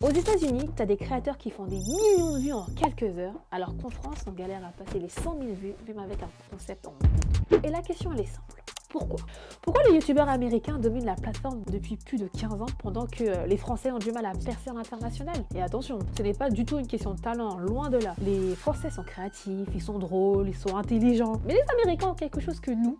Aux États-Unis, tu as des créateurs qui font des millions de vues en quelques heures, alors qu'en France, on galère à passer les 100 000 vues, même avec un concept en moins. Et la question, elle est simple. Pourquoi? Pourquoi les youtubeurs américains dominent la plateforme depuis plus de 15 ans pendant que les Français ont du mal à percer à l'international? Et attention, ce n'est pas du tout une question de talent, loin de là. Les Français sont créatifs, ils sont drôles, ils sont intelligents. Mais les Américains ont quelque chose que nous,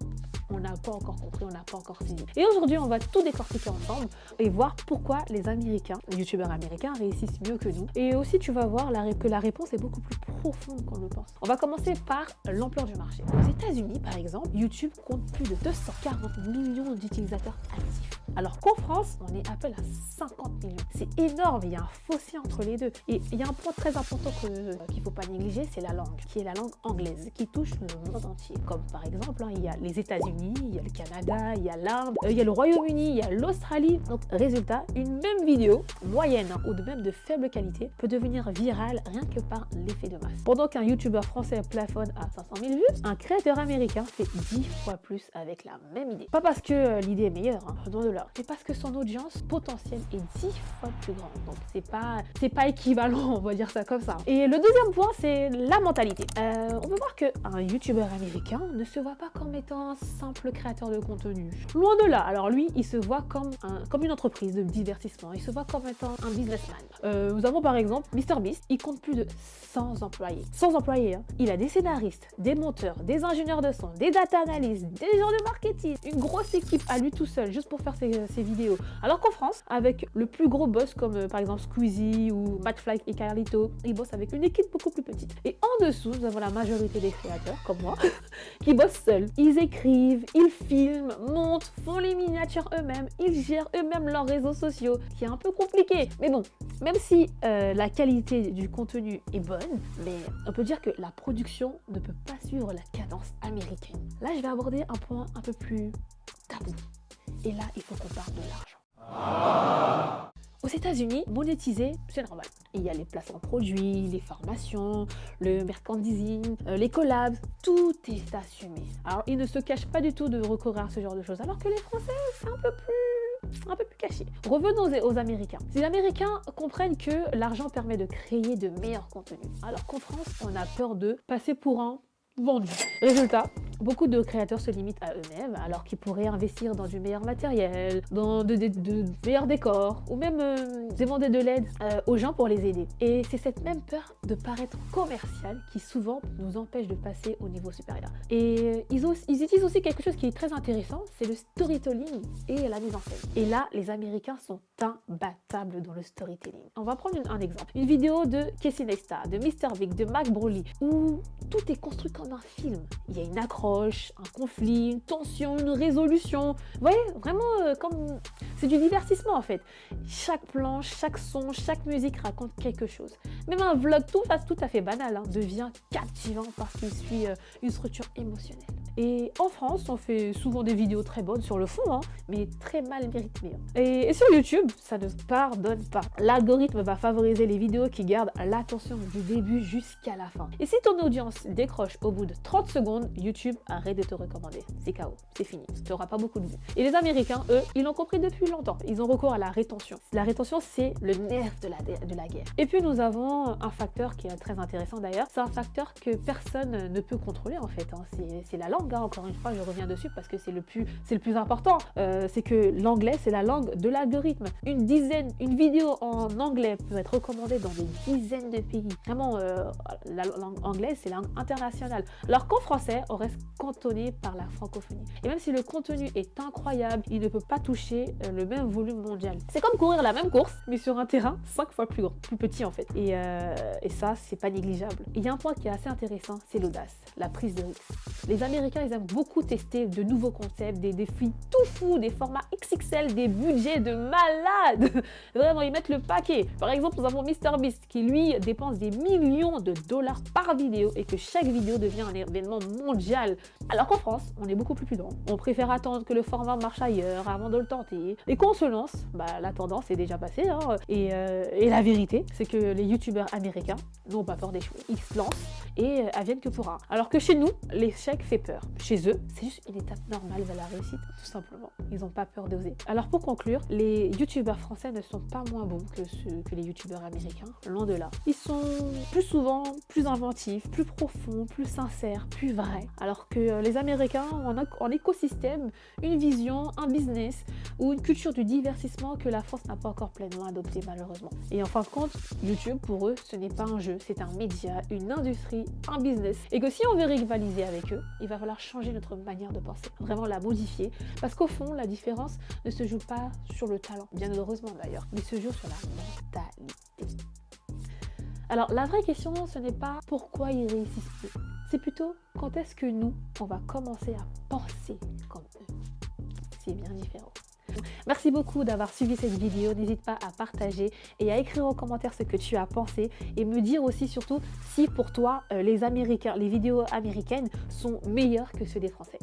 on n'a pas encore compris, on n'a pas encore saisi. Et aujourd'hui, on va tout décortiquer ensemble et voir pourquoi les Américains, les youtubeurs américains réussissent mieux que nous. Et aussi, tu vas voir que la réponse est beaucoup plus profonde qu'on le pense. On va commencer par l'ampleur du marché. Aux États-Unis, par exemple, YouTube compte plus de 240 millions d'utilisateurs actifs. Alors qu'en France, on est à peine à 50 millions. C'est énorme, il y a un fossé entre les deux. Et il y a un point très important qu'il ne faut pas négliger, c'est la langue, qui est la langue anglaise, qui touche le monde entier. Comme par exemple, il y a les États-Unis, il y a le Canada, il y a l'Inde, il y a le Royaume-Uni, il y a l'Australie. Donc résultat, une même vidéo, moyenne ou de même de faible qualité, peut devenir virale rien que par l'effet de masse. Pendant qu'un youtubeur français plafonne à 500 000 vues, un créateur américain fait 10 fois plus avec la même idée. Pas parce que l'idée est meilleure, loin de là, mais parce que son audience potentielle est 10 fois plus grande. Donc c'est pas équivalent, on va dire ça comme ça. Et le deuxième point, c'est la mentalité. On peut voir qu'un youtubeur américain ne se voit pas comme étant un simple créateur de contenu. Loin de là. Alors lui, il se voit comme une entreprise de divertissement. Il se voit comme étant un businessman. Nous avons par exemple MrBeast. Il compte plus de 100 employés. 100 employés, hein. Il a des scénaristes, des monteurs, des ingénieurs de son, des data analystes, des gens de marketing. Une grosse équipe à lui tout seul, juste pour faire ses vidéos. Alors qu'en France, avec le plus gros boss comme par exemple Squeezie ou McFly et Carlito, ils bossent avec une équipe beaucoup plus petite. Et en dessous, nous avons la majorité des créateurs, comme moi, qui bossent seuls. Ils écrivent, ils filment, montent, font les miniatures eux-mêmes, ils gèrent eux-mêmes leurs réseaux sociaux, qui est un peu compliqué. Mais bon, même si la qualité du contenu est bonne, mais on peut dire que la production ne peut pas suivre la cadence américaine. Là, je vais aborder un point un peu plus tabou. Et là, il faut qu'on parle de l'argent. Aux États-Unis, monétiser, c'est normal. Il y a les placements produits, les formations, le merchandising, les collabs, tout est assumé. Alors, ils ne se cachent pas du tout de recourir à ce genre de choses, alors que les Français, c'est un peu plus caché. Revenons aux Américains. Les Américains comprennent que l'argent permet de créer de meilleurs contenus, alors qu'en France, on a peur de passer pour un vendu. Résultat, beaucoup de créateurs se limitent à eux-mêmes alors qu'ils pourraient investir dans du meilleur matériel, dans de meilleurs décors ou même demander de l'aide aux gens pour les aider. Et c'est cette même peur de paraître commercial qui souvent nous empêche de passer au niveau supérieur. Et ils utilisent aussi quelque chose qui est très intéressant, c'est le storytelling et la mise en scène. Et là, les Américains sont imbattables dans le storytelling. On va prendre un exemple. Une vidéo de Casey Neistat, de MrBeast, de Mac Broly, où tout est construit comme un film. Il y a une accroche, un conflit, une tension, une résolution. Vous voyez, vraiment comme... C'est du divertissement en fait. Chaque plan, chaque son, chaque musique raconte quelque chose. Même un vlog tout à fait banal devient captivant parce qu'il suit une structure émotionnelle. Et en France, on fait souvent des vidéos très bonnes sur le fond, mais très mal rythmées. Et sur YouTube, ça ne pardonne pas. L'algorithme va favoriser les vidéos qui gardent l'attention du début jusqu'à la fin. Et si ton audience décroche au bout de 30 secondes, YouTube arrête de te recommander. C'est KO, c'est fini, tu n'auras pas beaucoup de vues. Et les Américains, eux, ils l'ont compris depuis longtemps. Ils ont recours à la rétention. La rétention, c'est le nerf de la guerre. Et puis nous avons un facteur qui est très intéressant d'ailleurs. C'est un facteur que personne ne peut contrôler en fait. C'est la langue. Encore une fois, je reviens dessus parce que c'est le plus important. C'est que l'anglais, c'est la langue de l'algorithme. Une vidéo en anglais peut être recommandée dans des dizaines de pays. Vraiment, la langue anglaise, c'est la langue internationale. Alors qu'en français, on reste cantonné par la francophonie. Et même si le contenu est incroyable, il ne peut pas toucher le même volume mondial. C'est comme courir la même course, mais sur un terrain 5 fois plus petit en fait. Et ça, c'est pas négligeable. Il y a un point qui est assez intéressant, c'est l'audace, la prise de risque. Les Américains, ils aiment beaucoup tester de nouveaux concepts, des défis tout fous, des formats XXL, des budgets de malades. Vraiment, ils mettent le paquet. Par exemple, nous avons MrBeast qui, lui, dépense des millions de dollars par vidéo et que chaque vidéo devient devient un événement mondial. Alors qu'en France, on est beaucoup plus prudent. On préfère attendre que le format marche ailleurs avant de le tenter. Et quand on se lance, la tendance est déjà passée. Et la vérité, c'est que les youtubeurs américains n'ont pas peur d'échouer. Ils se lancent et adviennent que pourra. Alors que chez nous, l'échec fait peur. Chez eux, c'est juste une étape normale vers la réussite, tout simplement. Ils n'ont pas peur d'oser. Alors pour conclure, les youtubeurs français ne sont pas moins bons que les youtubeurs américains, loin de là. Ils sont plus souvent plus inventifs, plus profonds, plus sincères, plus vrais. Alors que les Américains ont en écosystème une vision, un business ou une culture du divertissement que la France n'a pas encore pleinement adoptée malheureusement. Et en fin de compte, YouTube pour eux, ce n'est pas un jeu, c'est un média, une industrie, un business. Et que si on veut rivaliser avec eux, il va falloir changer notre manière de penser, vraiment la modifier. Parce qu'au fond, la différence ne se joue pas sur le talent, bien heureusement d'ailleurs, mais se joue sur la mentalité. Alors la vraie question, ce n'est pas pourquoi ils réussissent peu, c'est plutôt quand est-ce que nous, on va commencer à penser comme eux. C'est bien différent. Merci beaucoup d'avoir suivi cette vidéo, n'hésite pas à partager et à écrire en commentaire ce que tu as pensé et me dire aussi surtout si pour toi les vidéos américaines sont meilleures que ceux des Français.